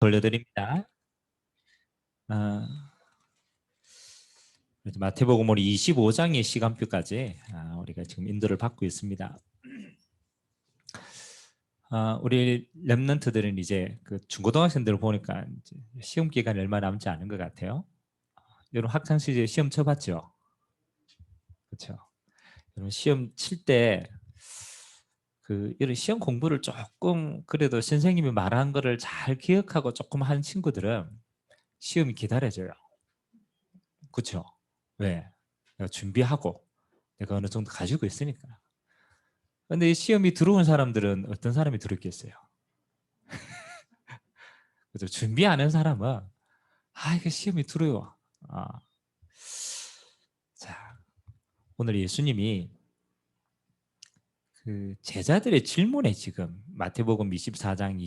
돌려드립니다. 마태복음 우리 25장의 시간표까지 우리가 지금 인도를 받고 있습니다. 우리 랩런트들은 이제 그 중고등학생들을 보니까 이제 시험 기간이 얼마 남지 않은 것 같아요. 여러분 학창 시절에 시험 쳐봤죠? 그렇죠. 여러분 시험 칠 때 이런 시험 공부를 조금 그래도 선생님이 말한 거를 잘 기억하고 조금 한 친구들은 시험이 기다려져요. 그렇죠? 왜? 내가 준비하고 내가 어느 정도 가지고 있으니까. 근데 이 시험이 들어온 사람들은 어떤 사람이 들었겠어요? 그죠? 준비 안 한 사람은 이게 시험이 들어요. 자, 오늘 예수님이 그 제자들의 질문에 지금 마태복음 24장,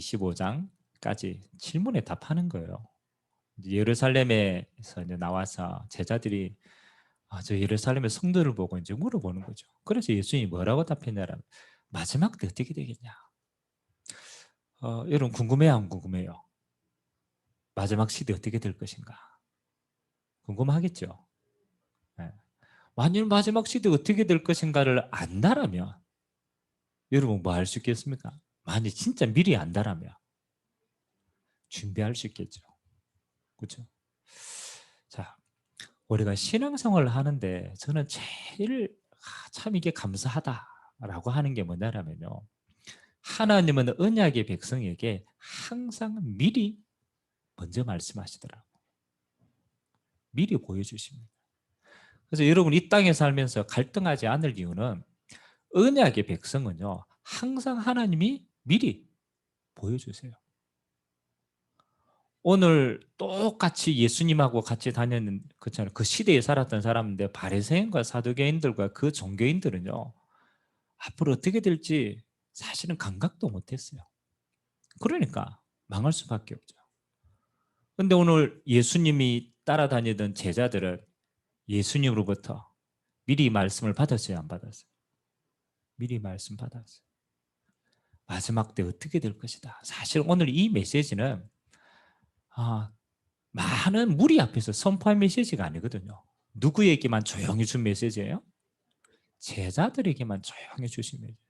25장까지 질문에 답하는 거예요. 예루살렘에서 이제 나와서 제자들이 저 예루살렘의 성도를 보고 이제 물어보는 거죠. 그래서 예수님이 뭐라고 답했냐면 마지막 때 어떻게 되겠냐? 여러분 궁금해요, 안 궁금해요? 마지막 시대 어떻게 될 것인가? 궁금하겠죠? 네. 만일 마지막 시대 어떻게 될 것인가를 안다라면 여러분 뭐 할 수 있겠습니까? 만일 진짜 미리 안다라면 준비할 수 있겠죠. 그렇죠? 자, 우리가 신앙생활을 하는데 저는 제일 참 이게 감사하다라고 하는 게 뭐냐면요. 하나님은 언약의 백성에게 항상 미리 먼저 말씀하시더라고요. 미리 보여주십니다. 그래서 여러분 이 땅에 살면서 갈등하지 않을 이유는 언약의 백성은요. 항상 하나님이 미리 보여주세요. 오늘 똑같이 예수님하고 같이 다녔는 그렇잖아요. 그 시대에 살았던 사람인데 바리새인과 사두개인들과 그 종교인들은요. 앞으로 어떻게 될지 사실은 감각도 못했어요. 그러니까 망할 수밖에 없죠. 근데 오늘 예수님이 따라다니던 제자들은 예수님으로부터 미리 말씀을 받았어요, 안 받았어요? 미리 말씀 받았어요. 마지막 때 어떻게 될 것이다. 사실 오늘 이 메시지는 많은 무리 앞에서 선포한 메시지가 아니거든요. 누구에게만 조용히 준 메시지예요? 제자들에게만 조용히 주신 메시지.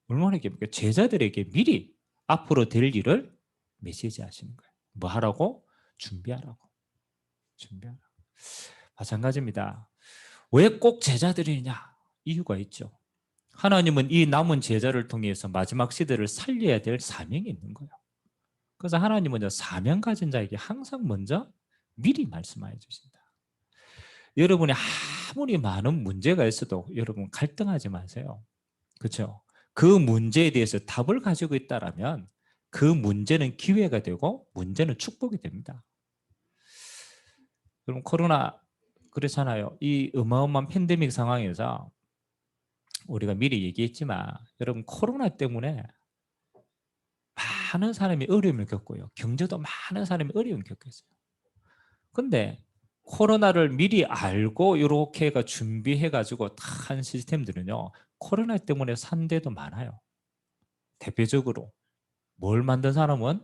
얼마나 깊게 제자들에게 미리 앞으로 될 일을 메시지 하시는 거예요. 뭐 하라고? 준비하라고. 준비하라고. 마찬가지입니다. 왜 꼭 제자들이냐? 이유가 있죠. 하나님은 이 남은 제자를 통해서 마지막 시대를 살려야 될 사명이 있는 거예요. 그래서 하나님은 사명 가진 자에게 항상 먼저 미리 말씀해 주신다. 여러분이 아무리 많은 문제가 있어도 여러분 갈등하지 마세요. 그렇죠? 그 문제에 대해서 답을 가지고 있다면 그 문제는 기회가 되고 문제는 축복이 됩니다. 여러분 코로나 그렇잖아요. 이 어마어마한 팬데믹 상황에서 우리가 미리 얘기했지만 여러분 코로나 때문에 많은 사람이 어려움을 겪고요. 경제도 많은 사람이 어려움을 겪었어요. 근데 코로나를 미리 알고 이렇게 해가 준비해가지고 다 한 시스템들은요. 코로나 때문에 산 데도 많아요. 대표적으로 뭘 만든 사람은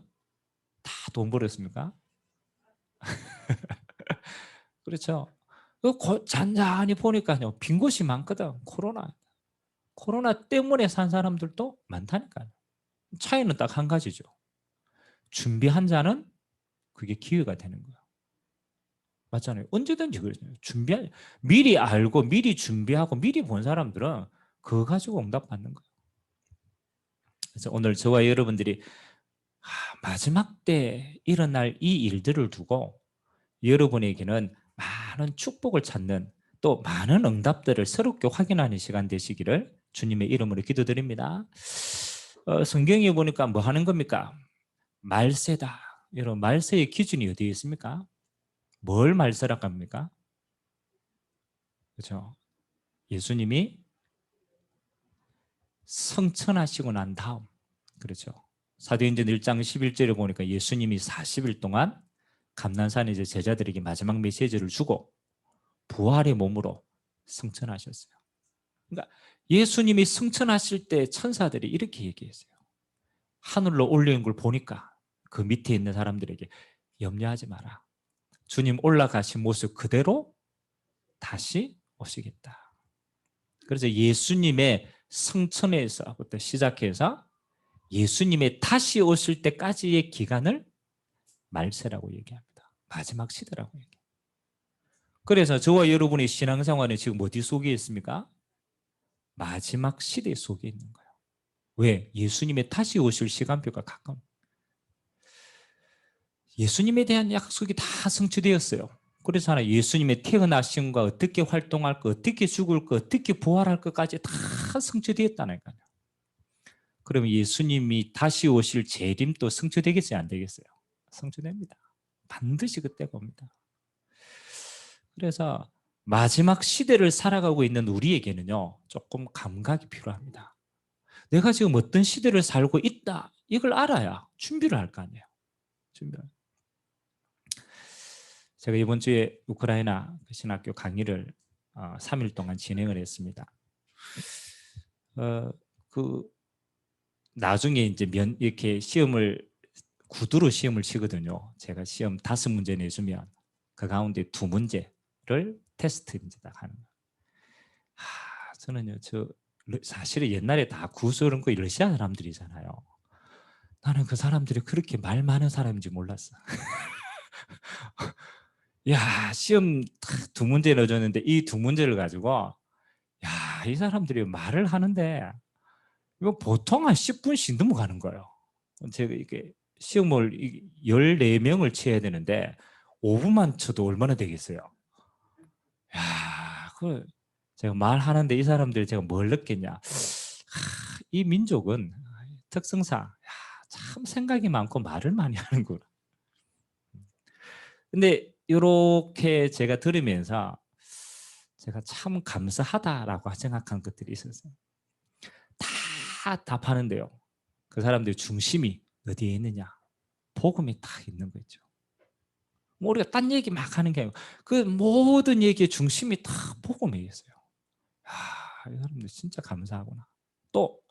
다 돈 벌었습니까? 그렇죠. 잔잔히 보니까요. 빈 곳이 많거든. 코로나 때문에 산 사람들도 많다니까요. 차이는 딱 한 가지죠. 준비한 자는 그게 기회가 되는 거예요. 맞잖아요. 언제든지 그러잖아요. 미리 알고 미리 준비하고 미리 본 사람들은 그거 가지고 응답받는 거예요. 그래서 오늘 저와 여러분들이 마지막 때 일어날 이 일들을 두고 여러분에게는 많은 축복을 찾는 또 많은 응답들을 새롭게 확인하는 시간 되시기를 주님의 이름으로 기도드립니다. 성경에 보니까 뭐 하는 겁니까? 말세다. 여러분 말세의 기준이 어디에 있습니까? 뭘 말세라고 합니까? 그렇죠? 예수님이 성천하시고 난 다음, 그렇죠? 사도행전 1장 11절에 보니까 예수님이 40일 동안 감난산에 이제 제자들에게 마지막 메시지를 주고 부활의 몸으로 승천하셨어요. 그러니까 예수님이 승천하실 때 천사들이 이렇게 얘기했어요. 하늘로 올려온 걸 보니까 그 밑에 있는 사람들에게 염려하지 마라. 주님 올라가신 모습 그대로 다시 오시겠다. 그래서 예수님의 성천에서부터 시작해서 예수님의 다시 오실 때까지의 기간을 말세라고 얘기합니다. 마지막 시대라고 얘기해요. 그래서 저와 여러분의 신앙생활은 지금 어디 속에 있습니까? 마지막 시대 속에 있는 거예요. 왜? 예수님의 다시 오실 시간표가 가까운. 예수님에 대한 약속이 다 성취되었어요. 그래서 하나 예수님의 태어나심과 어떻게 활동할 것, 어떻게 죽을 것, 어떻게 부활할 것까지 다 성취되었다니까요. 그러면 예수님이 다시 오실 재림도 성취되겠어요? 안 되겠어요? 성취됩니다. 반드시 그때가 옵니다. 그래서 마지막 시대를 살아가고 있는 우리에게는요, 조금 감각이 필요합니다. 내가 지금 어떤 시대를 살고 있다, 이걸 알아야 준비를 할 거 아니에요. 준비를. 제가 이번 주에 우크라이나 신학교 강의를 3일 동안 진행을 했습니다. 그 나중에 이제 이렇게 구두로 시험을 치거든요. 제가 시험 5문제 내주면 그 가운데 2문제를 테스트 이제 딱 하는 거예요. 저는요, 사실은 옛날에 다 구수 이런 거 러시아 사람들이잖아요. 나는 그 사람들이 그렇게 말 많은 사람인지 몰랐어. 야, 시험 2문제 넣어줬는데 이 2문제를 가지고 야, 이 사람들이 말을 하는데 이거 보통 한 10분씩 넘어가는 거예요. 제가 이게 시험을 14명을 쳐야 되는데 5분만 쳐도 얼마나 되겠어요? 야, 제가 말하는데 이 사람들이 제가 뭘 느꼈냐? 이 민족은 특성상 참 생각이 많고 말을 많이 하는구나. 근데 이렇게 제가 들으면서 제가 참 감사하다라고 생각한 것들이 있었어요. 다 답하는데요. 그 사람들의 중심이 어디에 있느냐? 복음이 딱 있는 거죠. 뭐 우리가 딴 얘기 막 하는 게 아니고 그 모든 얘기의 중심이 다 복음에 있어요. 이 사람들 진짜 감사하구나. 또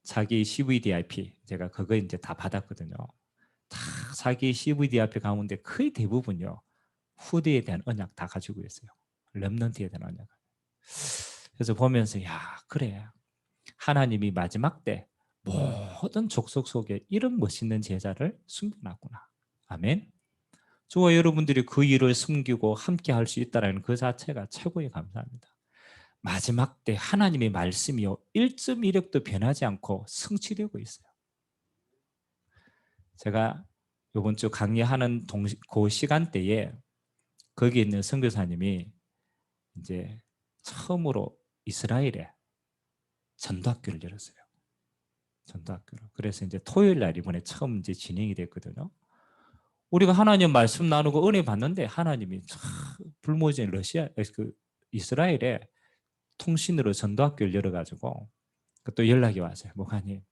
자기 CVDIP 제가 그거 이제 다 받았거든요. 다 자기 CVDIP 가운데 거의 대부분요. 후대에 대한 언약 다 가지고 있어요. 렘넌트에 대한 언약. 그래서 보면서 야, 그래. 하나님이 마지막 때 모든 족속 속에 이런 멋있는 제자를 숨겨놨구나. 아멘. 저와 여러분들이 그 일을 숨기고 함께 할 수 있다는 그 자체가 최고의 감사합니다. 마지막 때 하나님의 말씀이요 1.1획도 변하지 않고 성취되고 있어요. 제가 이번 주 강의하는 그 시간대에 거기 있는 선교사님이 이제 처음으로 이스라엘에 전도학교를 열었어요. 전도학교를. 그래서 이제 토요일 날 이번에 처음 이제 진행이 됐거든요. 우리가 하나님 말씀 나누고 은혜 받는데 하나님이 불모진 이스라엘에 통신으로 전도학교를 열어가지고 또 연락이 왔어요. 목사님,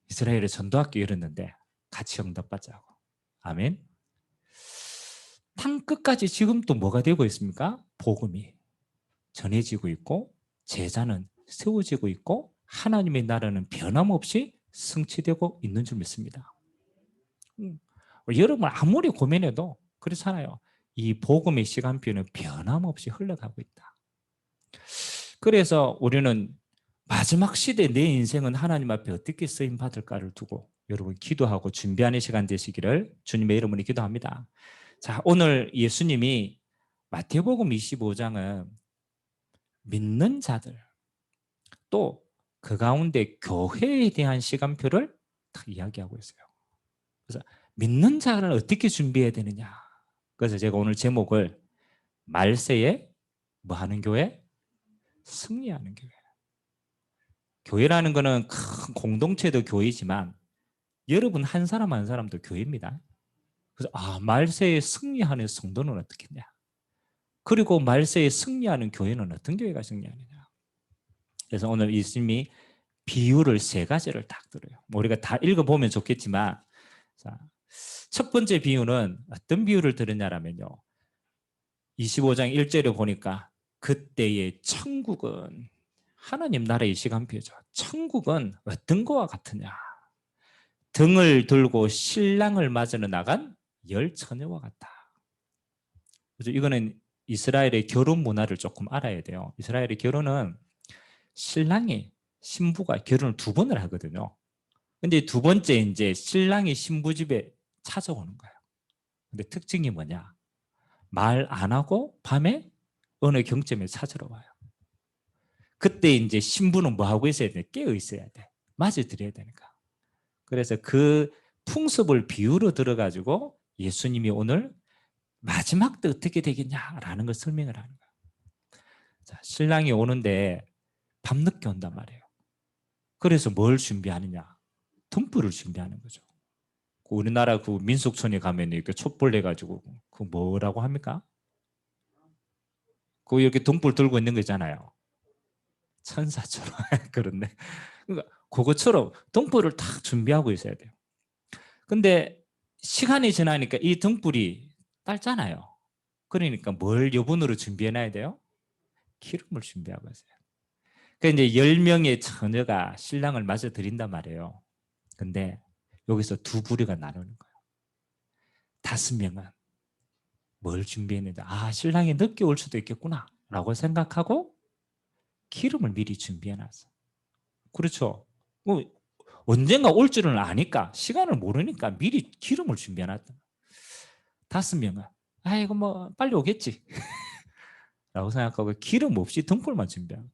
이스라엘에 전도학교 열었는데 같이 응답받자고. 아멘. 땅 끝까지 지금 또 뭐가 되고 있습니까? 복음이 전해지고 있고 제자는 세워지고 있고 하나님의 나라는 변함없이 성취되고 있는 줄 믿습니다. 여러분 아무리 고민해도 그렇잖아요. 이 복음의 시간표는 변함없이 흘러가고 있다. 그래서 우리는 마지막 시대 내 인생은 하나님 앞에 어떻게 쓰임 받을까를 두고 여러분 기도하고 준비하는 시간 되시기를 주님의 이름으로 기도합니다. 자, 오늘 예수님이 마태복음 25장은 믿는 자들 또 그 가운데 교회에 대한 시간표를 딱 이야기하고 있어요. 그래서 믿는 자를 어떻게 준비해야 되느냐. 그래서 제가 오늘 제목을 말세에 뭐 하는 교회? 승리하는 교회. 교회라는 거는 큰 공동체도 교회지만 여러분 한 사람 한 사람도 교회입니다. 그래서 말세에 승리하는 성도는 어떻겠냐. 그리고 말세에 승리하는 교회는 어떤 교회가 승리하느냐. 그래서 오늘 예수님이 비유를 3가지를 딱 들어요. 우리가 다 읽어보면 좋겠지만 자, 첫 번째 비유는 어떤 비유를 들었냐라면요. 25장 1절에 보니까 그때의 천국은 하나님 나라의 시간표죠. 천국은 어떤 거와 같으냐. 등을 들고 신랑을 맞으러 나간 열 처녀와 같다. 그래서 이거는 이스라엘의 결혼 문화를 조금 알아야 돼요. 이스라엘의 결혼은 신랑이 신부가 결혼을 2번을 하거든요. 근데 2번째 이제 신랑이 신부 집에 찾아오는 거예요. 근데 특징이 뭐냐? 말 안 하고 밤에 어느 경점에 찾으러 와요. 그때 이제 신부는 뭐 하고 있어야 돼? 깨어 있어야 돼. 맞아드려야 되니까. 그래서 그 풍습을 비유로 들어가지고 예수님이 오늘 마지막 때 어떻게 되겠냐라는 걸 설명을 하는 거예요. 자, 신랑이 오는데 밤늦게 온단 말이에요. 그래서 뭘 준비하느냐? 등불을 준비하는 거죠. 우리나라 그 민속촌에 가면 이렇게 촛불 내가지고 그 뭐라고 합니까? 그 이렇게 등불 들고 있는 거 있잖아요. 천사처럼 그렇네. 그러니까 그것처럼 등불을 딱 준비하고 있어야 돼요. 근데 시간이 지나니까 이 등불이 딸잖아요. 그러니까 뭘 여분으로 준비해놔야 돼요? 기름을 준비하고 있어요. 그러니까 이제 10명의 처녀가 신랑을 맞아 드린단 말이에요. 근데 여기서 2부류가 나누는 거예요. 5명은 뭘 준비했는데 신랑이 늦게 올 수도 있겠구나 라고 생각하고 기름을 미리 준비해놨어. 그렇죠. 언젠가 올 줄은 아니까 시간을 모르니까 미리 기름을 준비해놨다. 5명은 이거 뭐 빨리 오겠지 라고 생각하고 기름 없이 등불만 준비하고.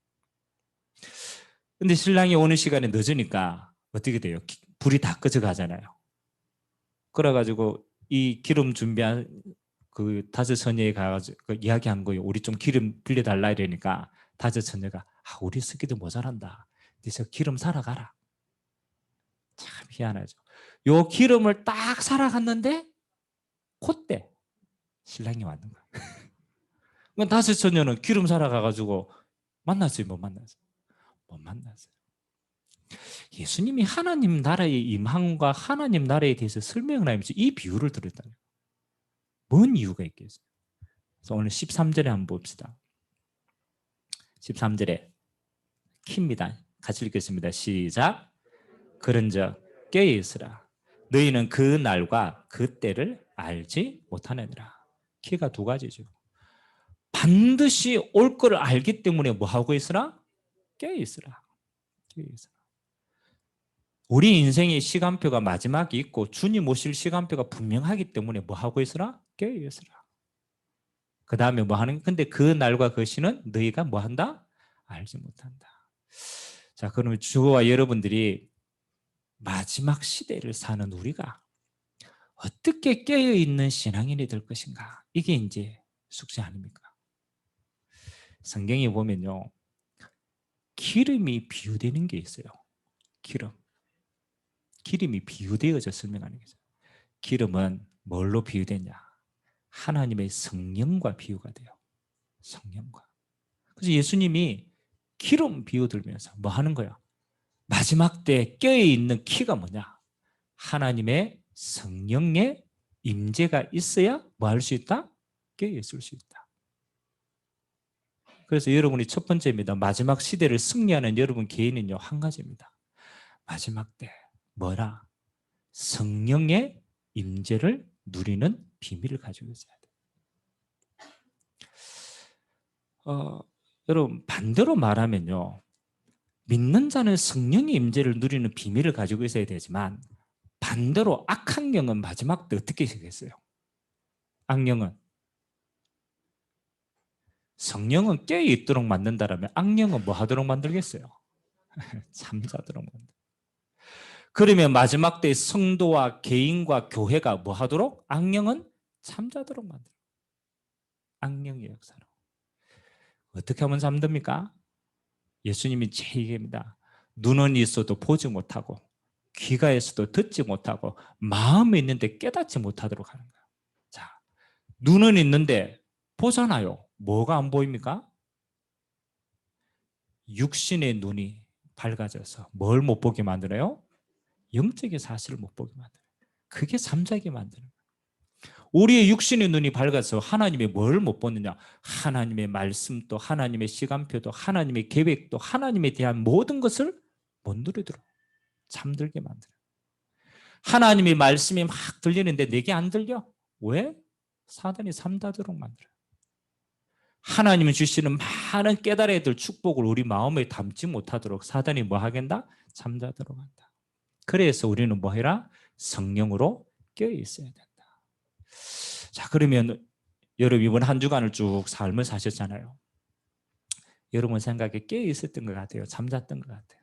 근데 신랑이 오는 시간이 늦으니까 어떻게 돼요? 불이 다 꺼져 가잖아요. 그래가지고 이 기름 준비한 그 5처녀에 가가지고 그 이야기한 거예요. 우리 좀 기름 빌려달라 이러니까 5처녀가 우리 쓰기도 모자란다. 그래서 기름 사러 가라. 참 희한하죠. 요 기름을 딱 사러 갔는데 그때 신랑이 왔는 거예요. 5처녀는 기름 사러 가가지고 만났어요? 못 만났어요? 못 만났어요. 예수님이 하나님 나라의 임함과 하나님 나라에 대해서 설명을 하면서 이 비유를 들었다는 거예요. 뭔 이유가 있겠어요? 그래서 오늘 13절에 한번 봅시다. 13절에 키입니다. 같이 읽겠습니다. 시작. 그런즉 깨어 있으라. 너희는 그 날과 그 때를 알지 못하느니라. 키가 2가지죠. 반드시 올 거를 알기 때문에 뭐 하고 있으라? 깨어 있으라. 깨어 있으라. 우리 인생의 시간표가 마지막이 있고 주님 오실 시간표가 분명하기 때문에 뭐 하고 있으라? 깨어 있으라. 그 다음에 뭐 하는? 근데 그 날과 그 시는 너희가 뭐 한다? 알지 못한다. 자, 그러면 주와 여러분들이 마지막 시대를 사는 우리가 어떻게 깨어있는 신앙인이 될 것인가? 이게 이제 숙제 아닙니까? 성경에 보면요, 기름이 비유되는 게 있어요. 기름이 비유되어져 설명하는 거죠. 기름은 뭘로 비유되냐? 하나님의 성령과 비유가 돼요. 성령과. 그래서 예수님이 기름 비유 들면서 뭐 하는 거야? 마지막 때 껴있는 키가 뭐냐? 하나님의 성령의 임재가 있어야 뭐 할 수 있다? 껴있을 수 있다. 그래서 여러분이 첫 번째입니다. 마지막 시대를 승리하는 여러분 개인은요, 한 가지입니다. 마지막 때 뭐라? 성령의 임재를 누리는 비밀을 가지고 있어야 돼요. 여러분 반대로 말하면요, 믿는 자는 성령의 임재를 누리는 비밀을 가지고 있어야 되지만 반대로 악한 영은 마지막 때 어떻게 되겠어요? 악령은 성령은 깨어있도록 만든다면 악령은 뭐 하도록 만들겠어요? 잠자도록 만들. 그러면 마지막 때 성도와 개인과 교회가 뭐 하도록? 악령은 잠자도록 만들. 악령의 역사로. 어떻게 하면 잠듭니까? 예수님이 제 얘기입니다. 눈은 있어도 보지 못하고 귀가 있어도 듣지 못하고 마음이 있는데 깨닫지 못하도록 하는 거예요. 자, 눈은 있는데 보잖아요. 뭐가 안 보입니까? 육신의 눈이 밝아져서 뭘 못 보게 만들어요? 영적인 사실을 못 보게 만들어요. 그게 잠자게 만드는 거예요. 우리의 육신의 눈이 밝아서 하나님의 뭘 못 보느냐? 하나님의 말씀도 하나님의 시간표도 하나님의 계획도 하나님에 대한 모든 것을 못 누리도록 잠들게 만들어요. 하나님의 말씀이 막 들리는데 내게 안 들려. 왜? 사단이 삼다도록 만들어요. 하나님이 주시는 많은 깨달아야 될 축복을 우리 마음에 담지 못하도록 사단이 뭐 하겠다? 잠자도록 한다. 그래서 우리는 뭐 해라? 성령으로 깨어 있어야 된다. 자, 그러면 여러분 이번 한 주간을 쭉 삶을 사셨잖아요. 여러분 생각에 깨어 있었던 것 같아요? 잠잤던 것 같아요?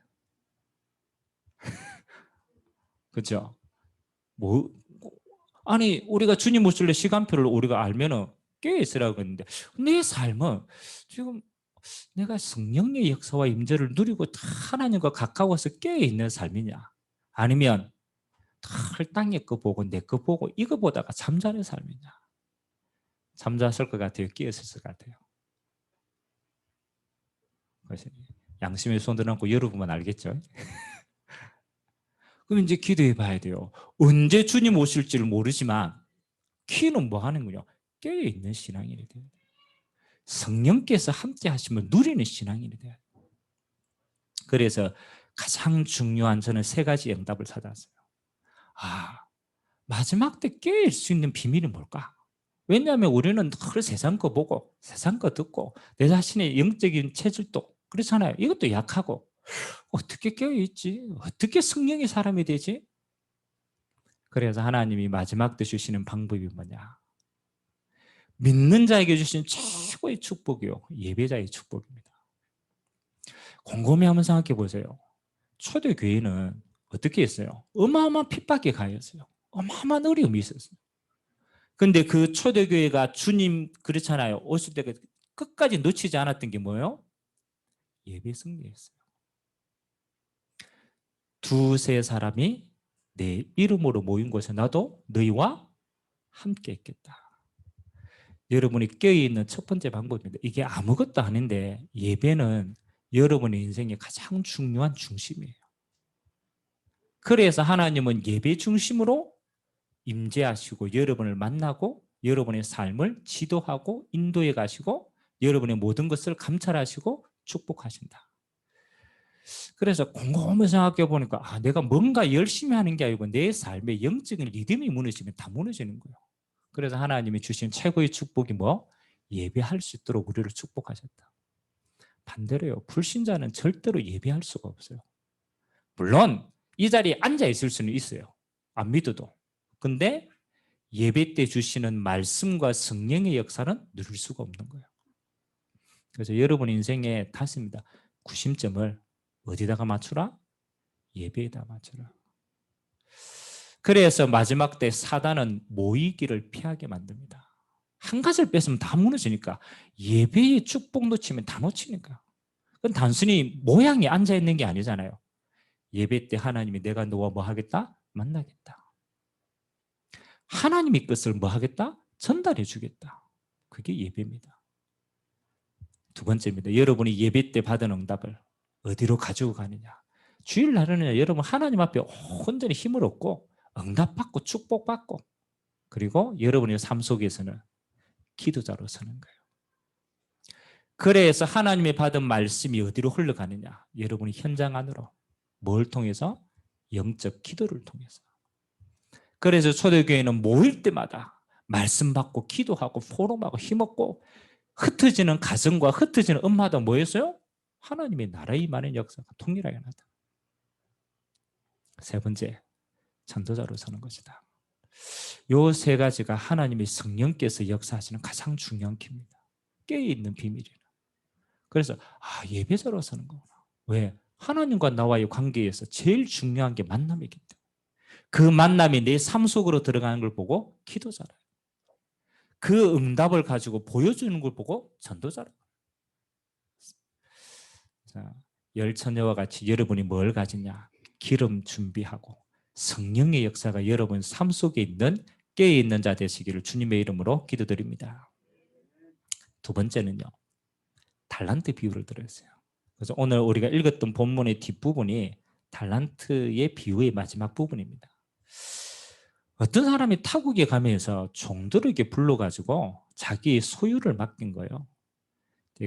그렇죠? 뭐 아니 우리가 주님 오실래 시간표를 우리가 알면은 깨어 있으라고 했는데 내 삶은 지금 내가 성령의 역사와 임재를 누리고 다 하나님과 가까워서 깨어 있는 삶이냐? 아니면 다 땅의 거 보고 내 거 보고 이거 보다가 잠자는 삶이냐? 잠잤을 것 같아요? 깨었을 것 같아요? 양심의 손 들어놓고 여러분만 알겠죠? 그럼 이제 기도해 봐야 돼요. 언제 주님 오실지를 모르지만 키는 뭐 하는군요? 깨어있는 신앙이 돼요. 성령께서 함께 하시면 누리는 신앙이 돼요. 그래서 가장 중요한 저는 세 가지 응답을 찾았어요. 아, 마지막 때 깨일 수 있는 비밀이 뭘까? 왜냐하면 우리는 늘 세상 거 보고 세상 거 듣고 내 자신의 영적인 체질도 그렇잖아요. 이것도 약하고 어떻게 깨어있지? 어떻게 성령의 사람이 되지? 그래서 하나님이 마지막 때 주시는 방법이 뭐냐? 믿는 자에게 주신 최고의 축복이요. 예배자의 축복입니다. 곰곰이 한번 생각해 보세요. 초대교회는 어떻게 했어요? 어마어마한 핍박에 가했어요. 어마어마한 어려움이 있었어요. 근데 그 초대교회가 주님 그렇잖아요. 오실 때 끝까지 놓치지 않았던 게 뭐예요? 예배 승리였어요. 두세 사람이 내 이름으로 모인 곳에 나도 너희와 함께 있겠다. 여러분이 깨어있는 첫 번째 방법입니다. 이게 아무것도 아닌데 예배는 여러분의 인생의 가장 중요한 중심이에요. 그래서 하나님은 예배 중심으로 임재하시고 여러분을 만나고 여러분의 삶을 지도하고 인도해 가시고 여러분의 모든 것을 감찰하시고 축복하신다. 그래서 곰곰이 생각해 보니까 내가 뭔가 열심히 하는 게 아니고 내 삶의 영적인 리듬이 무너지면 다 무너지는 거예요. 그래서 하나님이 주신 최고의 축복이 뭐? 예배할 수 있도록 우리를 축복하셨다. 반대로요. 불신자는 절대로 예배할 수가 없어요. 물론 이 자리에 앉아 있을 수는 있어요. 안 믿어도. 근데 예배 때 주시는 말씀과 성령의 역사는 누릴 수가 없는 거예요. 그래서 여러분 인생의 탓입니다. 구심점을 어디다가 맞추라? 예배에다 맞추라. 그래서 마지막 때 사단은 모이기를 피하게 만듭니다. 한 가지를 뺏으면 다 무너지니까 예배의 축복 놓치면 다 놓치니까. 그건 단순히 모양이 앉아있는 게 아니잖아요. 예배 때 하나님이 내가 너와 뭐 하겠다? 만나겠다. 하나님의 뜻을 뭐 하겠다? 전달해 주겠다. 그게 예배입니다. 두 번째입니다. 여러분이 예배 때 받은 응답을 어디로 가지고 가느냐. 주일날에는 여러분 하나님 앞에 온전히 힘을 얻고 응답받고 축복받고 그리고 여러분의 삶 속에서는 기도자로 서는 거예요. 그래서 하나님이 받은 말씀이 어디로 흘러가느냐. 여러분이 현장 안으로. 뭘 통해서? 영적 기도를 통해서. 그래서 초대교회는 모일 때마다 말씀 받고 기도하고 포럼하고 힘없고 흩어지는 가정과 흩어지는 엄마도 뭐였어요? 하나님의 나라의 많은 역사가 통일하게 나다. 세 번째, 전도자로 서는 것이다. 요 세 가지가 하나님의 성령께서 역사하시는 가장 중요한 기입니다. 깨어있는 비밀이에요. 그래서 예배자로 서는 거구나. 왜? 하나님과 나와의 관계에서 제일 중요한 게 만남이기 때문에 그 만남이 내 삶 속으로 들어가는 걸 보고 기도자라. 그 응답을 가지고 보여주는 걸 보고 전도자라. 자, 열처녀와 같이 여러분이 뭘 가지냐? 기름 준비하고 성령의 역사가 여러분 삶 속에 있는 깨어있는 자 되시기를 주님의 이름으로 기도드립니다. 두 번째는요. 달란트 비유를 들었어요. 그래서 오늘 우리가 읽었던 본문의 뒷부분이 달란트의 비유의 마지막 부분입니다. 어떤 사람이 타국에 가면서 종들에게 불러가지고 자기의 소유를 맡긴 거예요.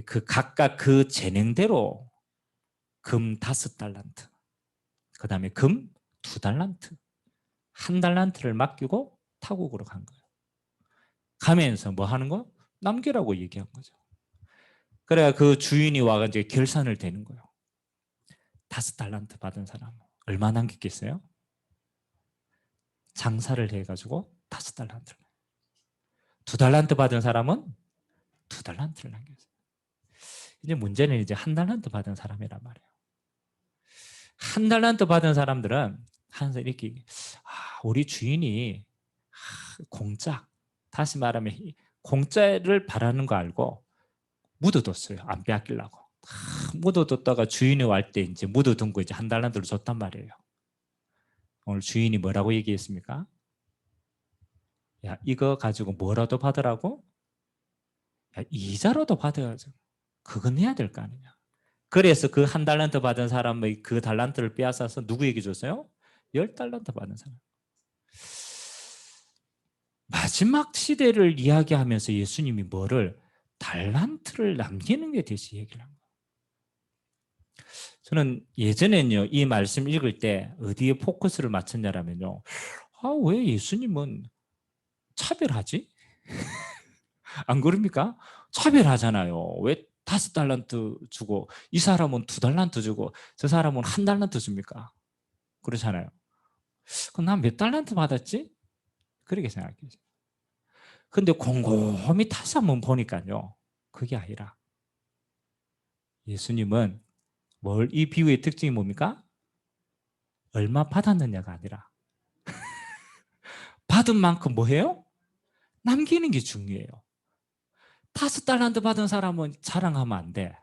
그 각각 그 재능대로 금 5달란트, 그 다음에 금 2달란트, 한 달란트를 맡기고 타국으로 간 거예요. 가면서 뭐 하는 거? 남기라고 얘기한 거죠. 그래야 그 주인이 와가지고 결산을 되는 거예요. 5달란트 받은 사람 얼마 남겼겠어요? 장사를 해가지고 5달란트를. 2달란트 받은 사람은 2달란트를 남겼어요. 이제 문제는 이제 1달란트 받은 사람이란 말이에요. 1달란트 받은 사람들은 항상 이렇게 우리 주인이 공짜, 다시 말하면 공짜를 바라는 거 알고 묻어뒀어요. 안 빼앗기려고. 묻어뒀다가 주인이 올 때 이제 묻어둔 거 이제 1달란트를 줬단 말이에요. 오늘 주인이 뭐라고 얘기했습니까? 야, 이거 가지고 뭐라도 받으라고? 야, 이자라도 받아야죠. 그건 해야 될 거 아니냐. 그래서 그 1달란트 받은 사람의 그 달란트를 빼앗아서 누구에게 줬어요? 10달란트 받은 사람. 마지막 시대를 이야기하면서 예수님이 뭐를? 달란트를 남기는 게 대신 얘기를 한 거예요. 저는 예전에는요, 이 말씀 읽을 때 어디에 포커스를 맞췄냐면요. 왜 예수님은 차별하지? 안 그럽니까? 차별하잖아요. 왜 5달란트 주고 이 사람은 2달란트 주고 저 사람은 1달란트 줍니까? 그렇잖아요. 그럼 난 몇 달란트 받았지? 그렇게 생각해요. 근데 곰곰이 다시 한번 보니까요. 그게 아니라 예수님은 이 비유의 특징이 뭡니까? 얼마 받았느냐가 아니라 받은 만큼 뭐 해요? 남기는 게 중요해요. 5달란트 받은 사람은 자랑하면 안 돼.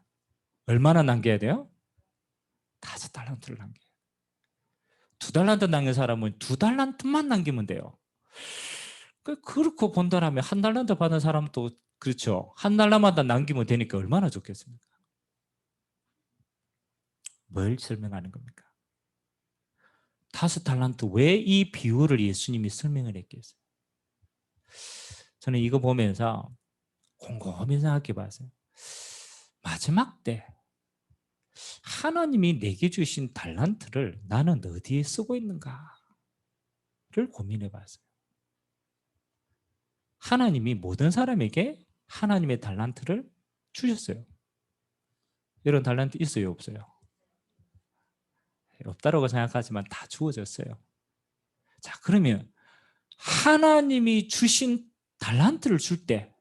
얼마나 남겨야 돼요? 5달란트를 남겨요. 2달란트 남긴 사람은 2달란트만 남기면 돼요. 그렇고 본다라면 1달란트 받은 사람도 그렇죠. 1달러마다 남기면 되니까 얼마나 좋겠습니까? 뭘 설명하는 겁니까? 5달란트 왜 이 비유를 예수님이 설명을 했겠어요? 저는 이거 보면서 곰곰이 생각해 봤어요. 마지막 때 하나님이 내게 주신 달란트를 나는 어디에 쓰고 있는가를 고민해 봤어요. 하나님이 모든 사람에게 하나님의 달란트를 주셨어요. 이런 달란트 있어요, 없어요? 없다라고 생각하지만 다 주어졌어요. 자, 그러면 하나님이 주신 달란트를 줄 때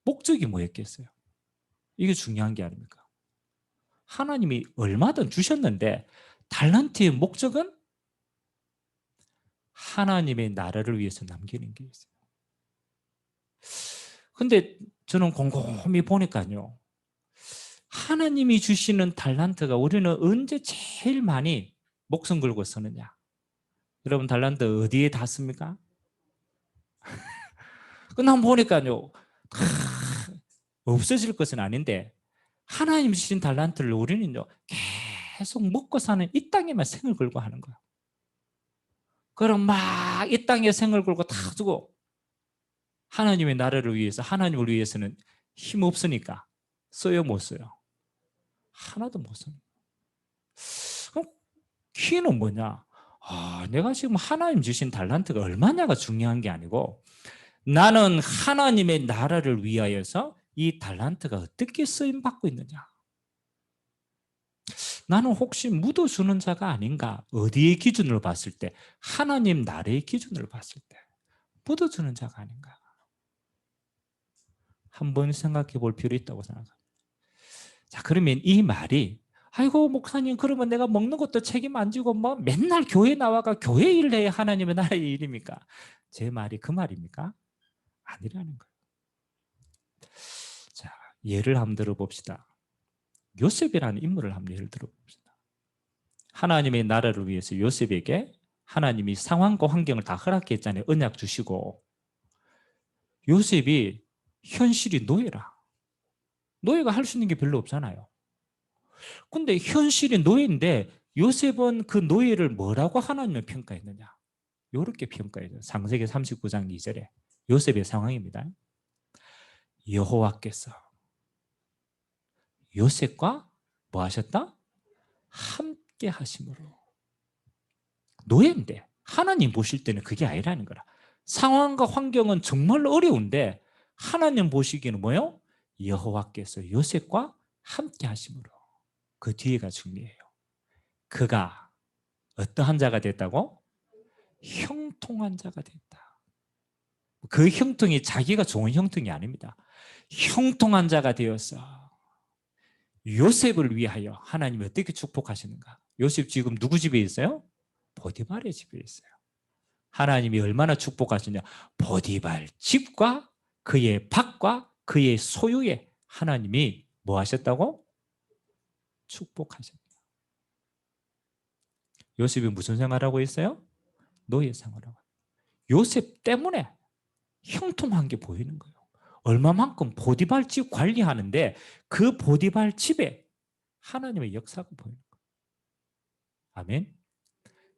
목적이 뭐였겠어요? 이게 중요한 게 아닙니까? 하나님이 얼마든 주셨는데 달란트의 목적은 하나님의 나라를 위해서 남기는 게 있어요. 근데 저는 곰곰이 보니까요. 하나님이 주시는 달란트가 우리는 언제 제일 많이 목숨 걸고 쓰느냐? 여러분 달란트 어디에 다 씁니까? 그냥 보니까요. 없어질 것은 아닌데 하나님 주신 달란트를 우리는요. 계속 먹고 사는 이 땅에만 생을 걸고 하는 거야. 그럼 막 이 땅에 생을 걸고 다 주고 하나님의 나라를 위해서 하나님을 위해서는 힘 없으니까 써요 못 써요? 하나도 못 써요. 그럼 키는 뭐냐? 내가 지금 하나님 주신 달란트가 얼마냐가 중요한 게 아니고 나는 하나님의 나라를 위하여서 이 달란트가 어떻게 쓰임 받고 있느냐? 나는 혹시 묻어주는 자가 아닌가? 어디의 기준으로 봤을 때? 하나님 나라의 기준으로 봤을 때 묻어주는 자가 아닌가? 한번 생각해 볼 필요 있다고 생각합니다. 자, 그러면 이 말이 아이고 목사님 그러면 내가 먹는 것도 책임 안 지고 뭐 맨날 교회 나와가 교회 일 해야 하나님의 나라의 일입니까? 제 말이 그 말입니까? 아니라는 거예요. 자, 예를 한번 들어봅시다. 요셉이라는 인물을 한번 예를 들어봅시다. 하나님의 나라를 위해서 요셉에게 하나님이 상황과 환경을 다 허락했잖아요. 언약 주시고 요셉이 현실이 노예라. 노예가 할 수 있는 게 별로 없잖아요. 근데 현실이 노예인데 요셉은 그 노예를 뭐라고 하나님을 평가했느냐? 이렇게 평가해요. 창세기 39장 2절에 요셉의 상황입니다. 여호와께서 요셉과 뭐 하셨다? 함께 하심으로. 노예인데 하나님 보실 때는 그게 아니라는 거라. 상황과 환경은 정말 어려운데 하나님 보시기에는 뭐요? 여호와께서 요셉과 함께 하심으로. 그 뒤에가 중요해요. 그가 어떠한 자가 됐다고? 형통한 자가 됐다. 그 형통이 자기가 좋은 형통이 아닙니다. 형통한 자가 되어서 요셉을 위하여 하나님이 어떻게 축복하시는가? 요셉 지금 누구 집에 있어요? 보디발의 집에 있어요. 하나님이 얼마나 축복하시냐? 보디발 집과 그의 밭과 그의 소유에 하나님이 뭐 하셨다고? 축복하셨다. 요셉이 무슨 생활하고 있어요? 노예 생활하고. 요셉 때문에 형통한 게 보이는 거예요. 얼마만큼 보디발 집 관리하는데 그 보디발 집에 하나님의 역사가 보이는 거예요. 아멘.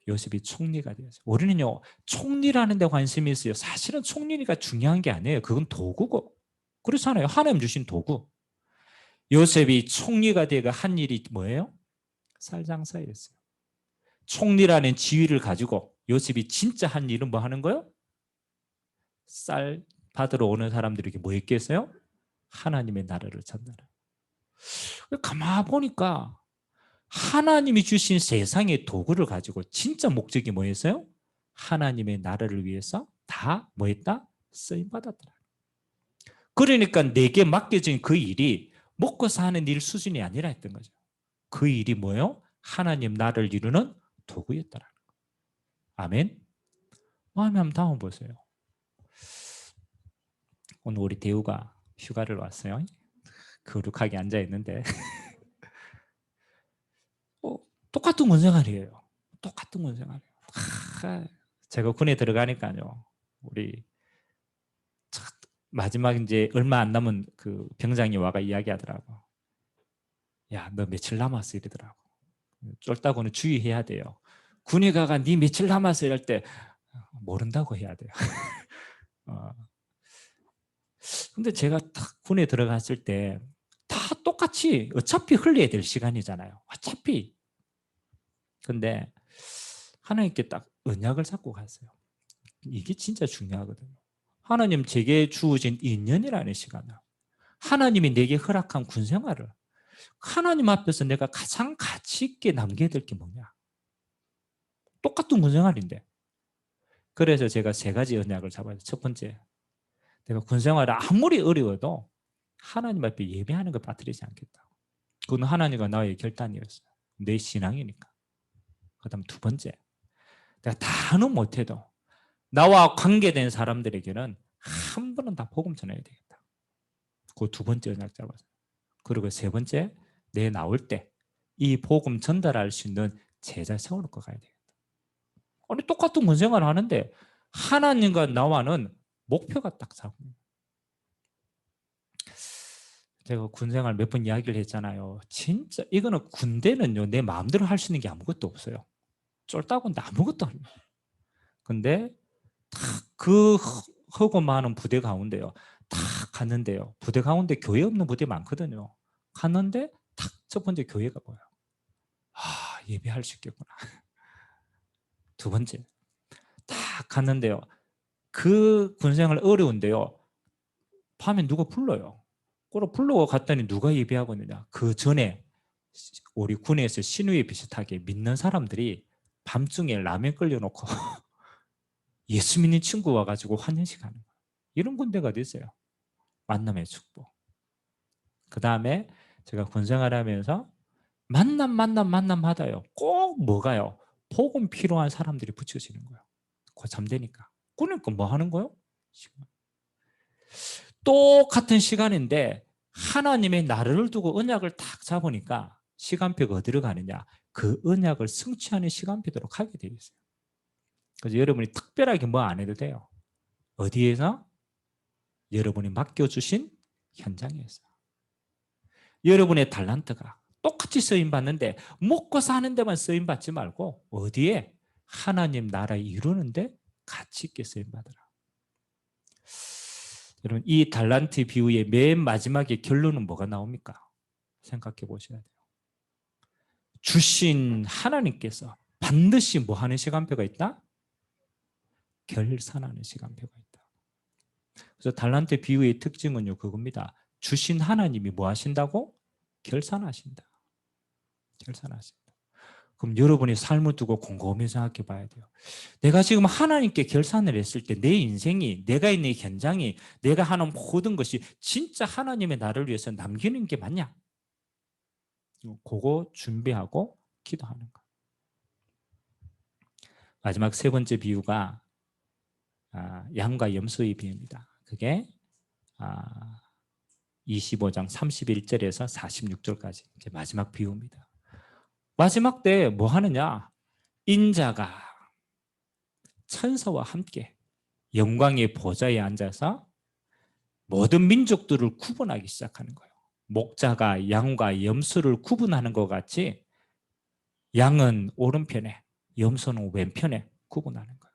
요셉이 총리가 되었어요. 우리는요, 총리라는 데 관심이 있어요. 사실은 총리가 중요한 게 아니에요. 그건 도구고. 그렇잖아요. 하나님 주신 도구. 요셉이 총리가 되어 한 일이 뭐예요? 쌀장사였어요. 총리라는 지위를 가지고 요셉이 진짜 한 일은 뭐 하는 거예요? 쌀 받으러 오는 사람들에게 뭐 했겠어요? 하나님의 나라를 전달해. 가만 보니까 하나님이 주신 세상의 도구를 가지고 진짜 목적이 뭐였어요? 하나님의 나라를 위해서 다 뭐했다? 쓰임받았더라. 그러니까 내게 맡겨진 그 일이 먹고 사는 일 수준이 아니라 했던 거죠. 그 일이 뭐예요? 하나님 나라를 이루는 도구였다라는 거예요. 아멘. 마음에 한번 담아 보세요. 오늘 우리 대우가 휴가를 왔어요. 거룩하게 앉아 있는데 똑같은 군생활이에요. 똑같은 군생활이에요. 제가 군에 들어가니까요. 우리 마지막 이제 얼마 안 남은 그 병장이 와가 이야기하더라고. 야, 너 며칠 남았어 이러더라고. 쫄다고는 주의해야 돼요. 군에 가가 네 며칠 남았어 이럴 때 모른다고 해야 돼요. 근데 제가 딱 군에 들어갔을 때 다 똑같이 어차피 흘려야 될 시간이잖아요. 어차피. 근데 하나님께 딱 언약을 잡고 갔어요. 이게 진짜 중요하거든요. 하나님 제게 주어진 인연이라는 시간을, 하나님이 내게 허락한 군생활을 하나님 앞에서 내가 가장 가치 있게 남겨야 될 게 뭐냐? 똑같은 군생활인데. 그래서 제가 세 가지 언약을 잡아요. 첫 번째, 내가 군생활을 아무리 어려워도 하나님 앞에 예배하는 걸 빠뜨리지 않겠다. 그건 하나님과 나의 결단이었어요. 내 신앙이니까. 그 다음 두 번째, 내가 다는 못해도 나와 관계된 사람들에게는 한 번은 다 복음 전해야 되겠다. 그 두 번째 언약 잡았어요. 그리고 세 번째, 내 나올 때 이 복음 전달할 수 있는 제자 세워놓고 가야 되겠다. 아니 똑같은 군생활을 하는데 하나님과 나와는 목표가 딱 잡혀요. 제가 군생활 몇 번 이야기를 했잖아요. 진짜 이거는 군대는요 내 마음대로 할 수 있는 게 아무것도 없어요. 쫄다고는 아무것도 안 해요. 근데 그 허고 많은 부대 가운데요 딱 갔는데요, 부대 가운데 교회 없는 부대 많거든요. 갔는데 딱 첫 번째 교회가 보여요. 아, 예배할 수 있겠구나. 두 번째 딱 갔는데요, 그 군생활 어려운데요, 밤에 누가 불러요. 그걸 불러고 갔더니 누가 예배하고 있느냐, 그 전에 우리 군에서 신우회 비슷하게 믿는 사람들이 밤중에 라면 끓여놓고 예수 믿는 친구 와가지고 환영식 하는 거예요. 이런 군대가 어디 있어요? 만남의 축복. 그 다음에 제가 군생활 하면서 만남 하다요 꼭 뭐가요? 복음 필요한 사람들이 붙여지는 거예요. 고참 되니까. 그러니까 뭐 하는 거예요? 똑같은 시간인데 하나님의 나라를 두고 언약을 딱 잡으니까 시간표가 어디로 가느냐, 그 언약을 성취하는 시간표대로 가게 되어 있어요. 그래서 여러분이 특별하게 뭐 안 해도 돼요. 어디에서? 여러분이 맡겨주신 현장에서. 여러분의 달란트가 똑같이 쓰임받는데 먹고 사는 데만 쓰임받지 말고 어디에? 하나님 나라 이루는데 가치 있게 쓰임받으라. 여러분 이 달란트 비유의 맨 마지막에 결론은 뭐가 나옵니까? 생각해 보셔야 돼요. 주신 하나님께서 반드시 뭐 하는 시간표가 있다? 결산하는 시간표가 있다. 그래서 달란트 비유의 특징은요, 그겁니다. 주신 하나님이 뭐 하신다고? 결산하신다. 결산하신다. 그럼 여러분이 삶을 두고 곰곰이 생각해 봐야 돼요. 내가 지금 하나님께 결산을 했을 때 내 인생이, 내가 있는 이 현장이, 내가 하는 모든 것이 진짜 하나님의 나를 위해서 남기는 게 맞냐? 그거 준비하고 기도하는 거. 마지막 세 번째 비유가 양과 염소의 비유입니다. 그게 25장 31절에서 46절까지 이제 마지막 비유입니다. 마지막 때 뭐 하느냐? 인자가 천사와 함께 영광의 보좌에 앉아서 모든 민족들을 구분하기 시작하는 거예요. 목자가 양과 염소를 구분하는 것 같이 양은 오른편에, 염소는 왼편에 구분하는 거예요.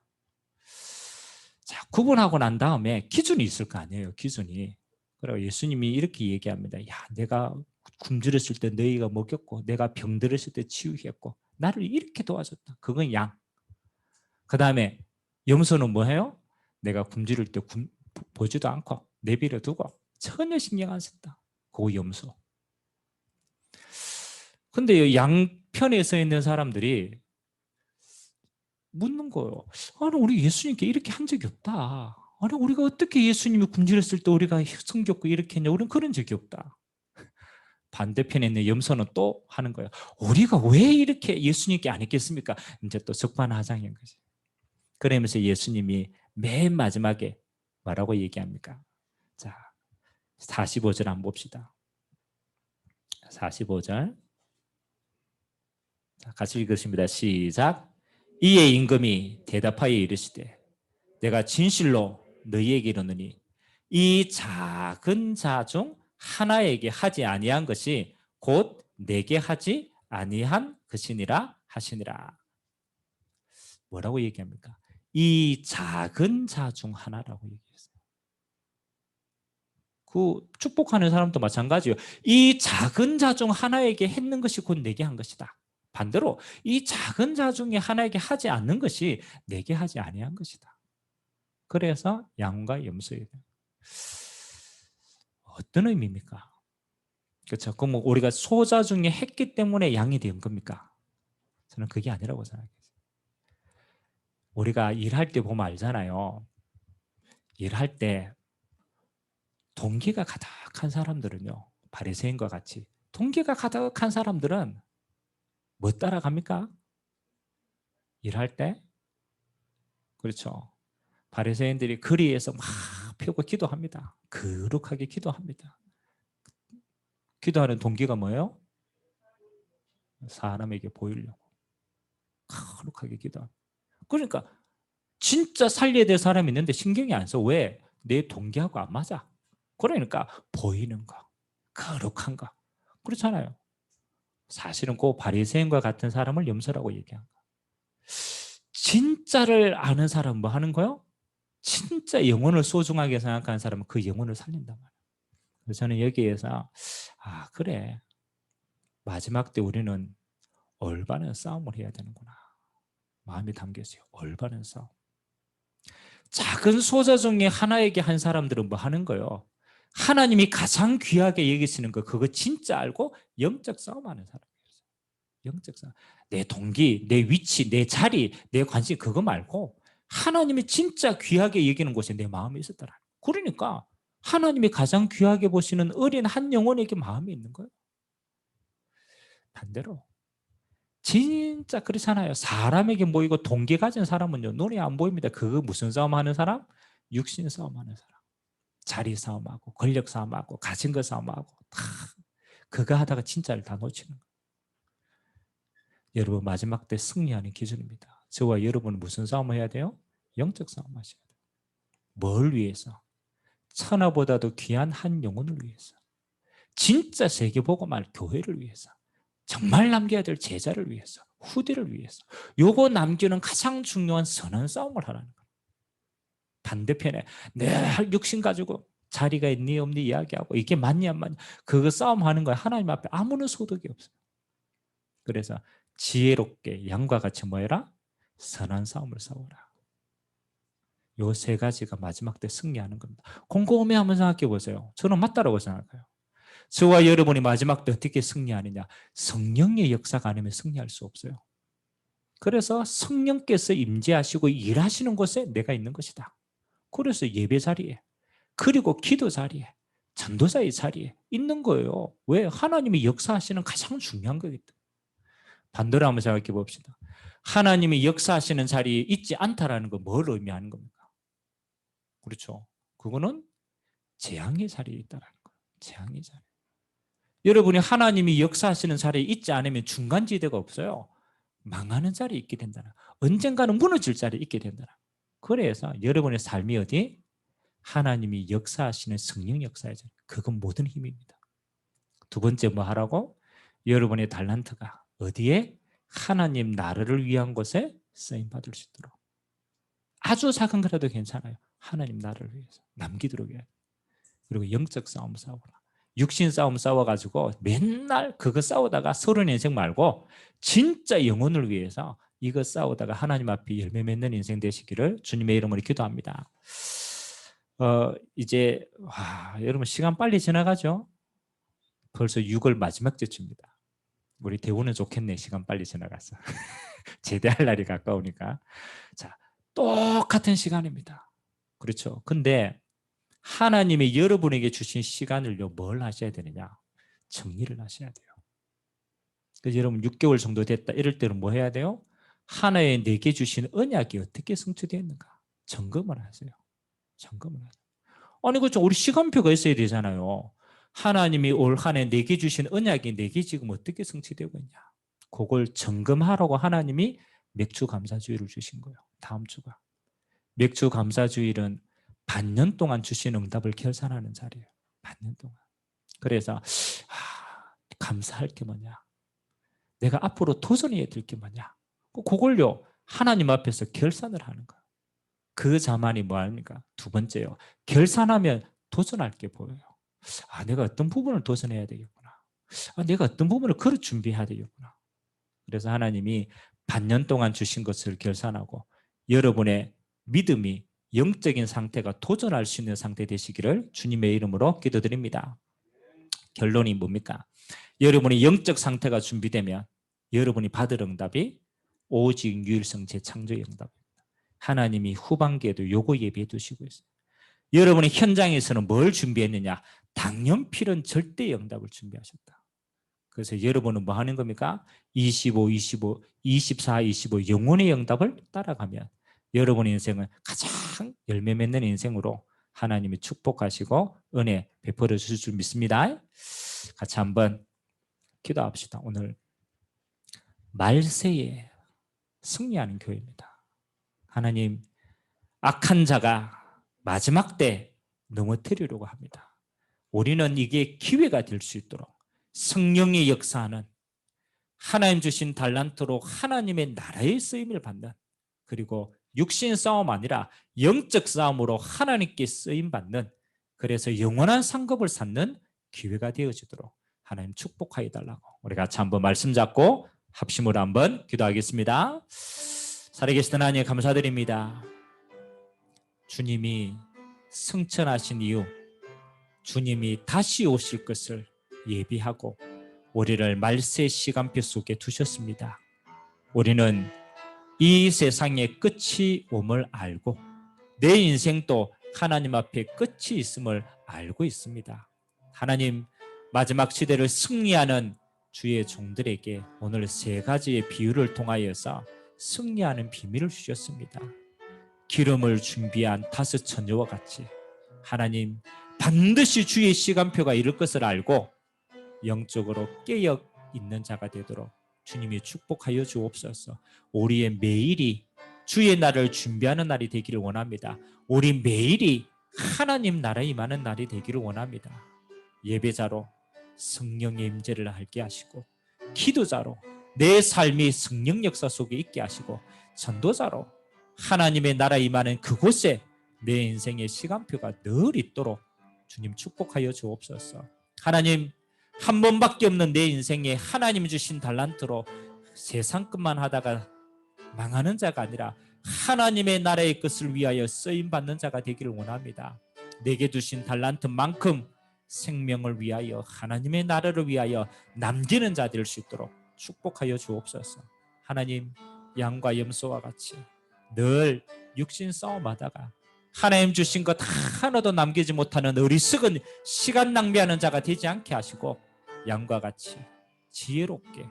자, 구분하고 난 다음에 기준이 있을 거 아니에요. 기준이. 그리고 예수님이 이렇게 얘기합니다. 야, 내가 굶주렸을 때 너희가 먹였고, 내가 병들었을 때 치유했고, 나를 이렇게 도와줬다. 그건 양. 그 다음에 염소는 뭐예요? 내가 굶주릴 때 보지도 않고 내버려 두고 전혀 신경 안 썼다. 그거 염소. 근데 양편에 서 있는 사람들이 묻는 거예요. 아니, 우리 예수님께 이렇게 한 적이 없다. 아니, 우리가 어떻게 예수님이 굶주렸을 때 우리가 성겼고 이렇게 했냐? 우리는 그런 적이 없다. 반대편에 있는 염소는 또 하는 거예요. 우리가 왜 이렇게 예수님께 안 했겠습니까? 이제 또 적반하장인 거지. 그러면서 예수님이 맨 마지막에 뭐라고 얘기합니까? 자, 45절 한번 봅시다. 45절. 자, 같이 읽으십니다. 시작. 이에 임금이 대답하여 이르시되 내가 진실로 너희에게 이르노니 이 작은 자 중 하나에게 하지 아니한 것이 곧 내게 하지 아니한 것이니라 하시니라. 뭐라고 얘기합니까? 이 작은 자 중 하나라고 얘기했어요. 그 축복하는 사람도 마찬가지예요. 이 작은 자 중 하나에게 했는 것이 곧 내게 한 것이다. 반대로 이 작은 자 중에 하나에게 하지 않는 것이 내게 하지 아니한 것이다. 그래서 양과 염소예요. 어떤 의미입니까? 그렇죠. 그럼 우리가 소자 중에 했기 때문에 양이 된 겁니까? 저는 그게 아니라고 생각해요. 우리가 일할 때 보면 알잖아요. 일할 때 동기가 가득한 사람들은요, 바리새인과 같이 동기가 가득한 사람들은 뭐 따라갑니까? 일할 때? 그렇죠. 바리새인들이 거리에서 막 펴고 기도합니다. 거룩하게 기도합니다. 기도하는 동기가 뭐예요? 사람에게 보이려고. 거룩하게 기도합니다. 그러니까 진짜 살려야 될 사람이 있는데 신경이 안 써. 왜? 내 동기하고 안 맞아. 그러니까 보이는 거, 거룩한 거. 그렇잖아요. 사실은 그 바리새인과 같은 사람을 염소라고 얘기한 거. 진짜를 아는 사람은 뭐 하는 거요? 진짜 영혼을 소중하게 생각하는 사람은 그 영혼을 살린단 말이에요. 그래서 저는 여기에서 그래, 마지막 때 우리는 올바른 싸움을 해야 되는구나. 마음이 담겼어요. 올바른 싸움. 작은 소자 중에 하나에게 한 사람들은 뭐 하는 거예요? 하나님이 가장 귀하게 여기시는 거, 그거 진짜 알고 영적 싸움하는 사람이에요. 영적 싸움. 내 동기, 내 위치, 내 자리, 내 관심, 그거 말고 하나님이 진짜 귀하게 여기는 곳에 내 마음이 있었더라. 그러니까 하나님이 가장 귀하게 보시는 어린 한 영혼에게 마음이 있는 거예요. 반대로 진짜 그렇잖아요. 사람에게 모이고 동기 가진 사람은요, 눈에 안 보입니다. 그거 무슨 싸움하는 사람? 육신 싸움하는 사람. 자리 싸움하고 권력 싸움하고 가진 거 싸움하고 다 그거 하다가 진짜를 다 놓치는 거예요. 여러분, 마지막 때 승리하는 기준입니다. 저와 여러분은 무슨 싸움을 해야 돼요? 영적 싸움 하셔야 돼요. 뭘 위해서? 천하보다도 귀한 한 영혼을 위해서. 진짜 세계복음할 교회를 위해서. 정말 남겨야 될 제자를 위해서. 후대를 위해서. 요거 남기는 가장 중요한 선한 싸움을 하라는 거예요. 반대편에 내 육신 가지고 자리가 있니 없니 이야기하고 이게 맞냐 안 맞냐 그거 싸움하는 거야. 하나님 앞에 아무런 소득이 없어요. 그래서 지혜롭게 양과 같이 뭐 해라? 선한 싸움을 싸워라. 요 세 가지가 마지막 때 승리하는 겁니다. 곰곰이 한번 생각해 보세요. 저는 맞다라고 생각해요. 저와 여러분이 마지막 때 어떻게 승리하느냐? 성령의 역사가 아니면 승리할 수 없어요. 그래서 성령께서 임재하시고 일하시는 곳에 내가 있는 것이다. 그래서 예배 자리에, 그리고 기도 자리에, 전도자의 자리에 있는 거예요. 왜? 하나님이 역사하시는 가장 중요한 거기 때문에. 반대로 한번 생각해 봅시다. 하나님이 역사하시는 자리에 있지 않다라는 건 뭘 의미하는 겁니까? 그렇죠. 그거는 재앙의 자리에 있다는 거예요. 재앙의 자리. 여러분이 하나님이 역사하시는 자리에 있지 않으면 중간지대가 없어요. 망하는 자리에 있게 된다는, 언젠가는 무너질 자리에 있게 된다는. 그래서 여러분의 삶이 어디? 하나님이 역사하시는 성령 역사의 자리. 그건 모든 힘입니다. 두 번째 뭐 하라고? 여러분의 달란트가 어디에? 하나님 나라를 위한 곳에 쓰임받을 수 있도록. 아주 작은 거라도 괜찮아요. 하나님 나라를 위해서 남기도록 해야 돼요. 그리고 영적 싸움 싸워라. 육신 싸움 싸워가지고 맨날 그거 싸우다가 서른 인생 말고 진짜 영혼을 위해서 이거 싸우다가 하나님 앞에 열매 맺는 인생 되시기를 주님의 이름으로 기도합니다. 이제 여러분 시간 빨리 지나가죠? 벌써 6월 마지막 주입니다. 우리 대우는 좋겠네. 시간 빨리 지나가서. 제대할 날이 가까우니까. 자, 똑같은 시간입니다. 그렇죠. 근데 하나님이 여러분에게 주신 시간을요, 뭘 하셔야 되느냐? 정리를 하셔야 돼요. 그래서 여러분 6개월 정도 됐다 이럴 때는 뭐 해야 돼요? 하나의 내게 주신 언약이 어떻게 성취되었는가? 점검을 하세요. 점검을 하세요. 아니 그렇죠. 우리 시간표가 있어야 되잖아요. 하나님이 올 한 해 내게 주신 언약이 내게 지금 어떻게 성취되고 있냐? 그걸 점검하라고 하나님이 맥주 감사주의를 주신 거예요. 다음 주가. 맥주 감사주일은 반년 동안 주신 응답을 결산하는 자리예요. 반년 동안. 그래서 감사할 게 뭐냐? 내가 앞으로 도전해야 될 게 뭐냐? 그걸요. 하나님 앞에서 결산을 하는 거예요. 그 자만이 뭐 합니까? 두 번째요. 결산하면 도전할 게 보여요. 내가 어떤 부분을 도전해야 되겠구나. 내가 어떤 부분을 그릇 준비해야 되겠구나. 그래서 하나님이 반년 동안 주신 것을 결산하고 여러분의 믿음이 영적인 상태가 도전할 수 있는 상태 되시기를 주님의 이름으로 기도드립니다. 결론이 뭡니까? 여러분의 영적 상태가 준비되면 여러분이 받을 응답이 오직 유일성 재창조의 응답입니다. 하나님이 후반기에도 요거 예비해 두시고 있어요. 여러분의 현장에서는 뭘 준비했느냐? 당연필은 절대 응답을 준비하셨다. 그래서 여러분은 뭐 하는 겁니까? 25, 25, 24, 25 영혼의 응답을 따라가면 여러분의 인생은 가장 열매 맺는 인생으로 하나님이 축복하시고 은혜 베풀어 주실 줄 믿습니다. 같이 한번 기도합시다. 오늘 말세에 승리하는 교회입니다. 하나님, 악한 자가 마지막 때 넘어뜨리려고 합니다. 우리는 이게 기회가 될 수 있도록 성령의 역사하는 하나님 주신 달란트로 하나님의 나라의 쓰임을 받는, 그리고 육신 싸움 아니라 영적 싸움으로 하나님께 쓰임받는, 그래서 영원한 상급을 쌓는 기회가 되어지도록 하나님 축복하여 달라고 우리 같이 한번 말씀 잡고 합심으로 한번 기도하겠습니다. 살아계신 하나님 감사드립니다. 주님이 승천하신 이후 주님이 다시 오실 것을 예비하고 우리를 말세 시간표 속에 두셨습니다. 우리는 이 세상의 끝이 옴을 알고 내 인생도 하나님 앞에 끝이 있음을 알고 있습니다. 하나님, 마지막 시대를 승리하는 주의 종들에게 오늘 세 가지의 비유를 통하여서 승리하는 비밀을 주셨습니다. 기름을 준비한 5 처녀와 같이 하나님 반드시 주의 시간표가 이룰 것을 알고 영적으로 깨어 있는 자가 되도록 주님이 축복하여 주옵소서. 우리의 매일이 주의 날을 준비하는 날이 되기를 원합니다. 우리 매일이 하나님 나라에 임하는 날이 되기를 원합니다. 예배자로 성령의 임재를 알게 하시고, 기도자로 내 삶이 성령 역사 속에 있게 하시고, 전도자로 하나님의 나라에 임하는 그곳에 내 인생의 시간표가 늘 있도록 주님 축복하여 주옵소서. 하나님, 한 번밖에 없는 내 인생에 하나님 주신 달란트로 세상 것만 하다가 망하는 자가 아니라 하나님의 나라의 것을 위하여 쓰임받는 자가 되기를 원합니다. 내게 주신 달란트만큼 생명을 위하여 하나님의 나라를 위하여 남기는 자 될 수 있도록 축복하여 주옵소서. 하나님, 양과 염소와 같이 늘 육신 싸움하다가 하나님 주신 것 하나도 남기지 못하는 어리석은 시간 낭비하는 자가 되지 않게 하시고 양과 같이 지혜롭게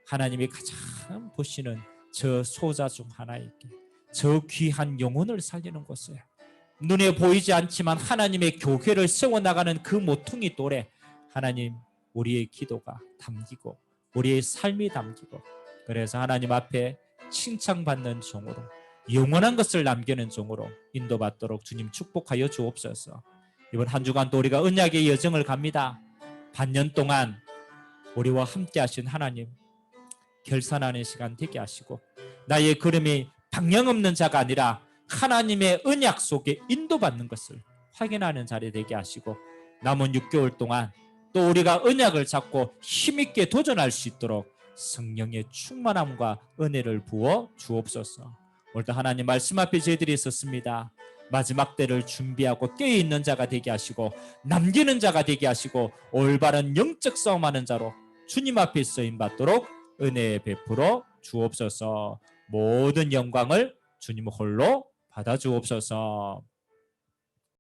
하나님이 가장 보시는 저 소자 중 하나에게 저 귀한 영혼을 살리는 곳에 눈에 보이지 않지만 하나님의 교회를 세워나가는 그 모퉁이 돌에 하나님 우리의 기도가 담기고 우리의 삶이 담기고 그래서 하나님 앞에 칭찬받는 종으로 영원한 것을 남기는 종으로 인도받도록 주님 축복하여 주옵소서. 이번 한 주간도 우리가 언약의 여정을 갑니다. 반년 동안 우리와 함께 하신 하나님 결산하는 시간 되게 하시고 나의 걸음이 방향 없는 자가 아니라 하나님의 언약 속에 인도받는 것을 확인하는 자리 되게 하시고 남은 6개월 동안 또 우리가 언약을 잡고 힘있게 도전할 수 있도록 성령의 충만함과 은혜를 부어 주옵소서. 오늘도 하나님 말씀 앞에 저희들이 있었습니다. 마지막 때를 준비하고 깨어있는 자가 되게 하시고 남기는 자가 되게 하시고 올바른 영적 싸움하는 자로 주님 앞에 쓰임받도록 은혜 베풀어 주옵소서. 모든 영광을 주님 홀로 받아 주옵소서.